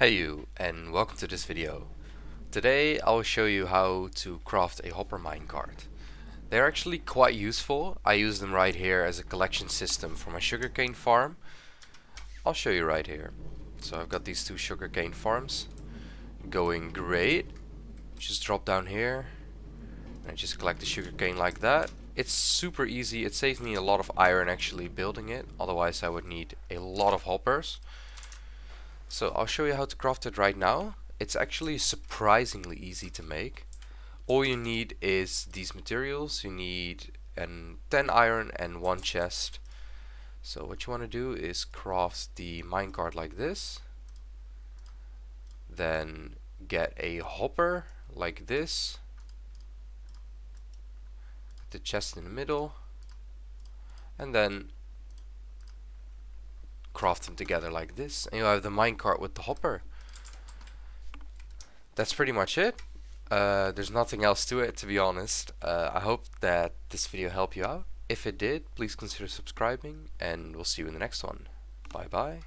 Hey you, and welcome to this video. Today I will show you how to craft a hopper minecart. They're actually quite useful. I use them right here as a collection system for my sugarcane farm. I'll show you right here. So I've got these two sugarcane farms going great. Just drop down here and just collect the sugarcane like that. It's super easy. It saves me a lot of iron actually building it, otherwise I would need a lot of hoppers. So I'll show you how to craft it right now. It's actually surprisingly easy to make. All you need is these materials. You need 10 iron and 1 chest. So what you want to do is craft the minecart like this. Then get a hopper like this. Put the chest in the middle. And then craft them together like this. And you have the minecart with the hopper. That's pretty much it. There's nothing else to it, to be honest. I hope that this video helped you out. If it did, please consider subscribing, and we'll see you in the next one. Bye bye.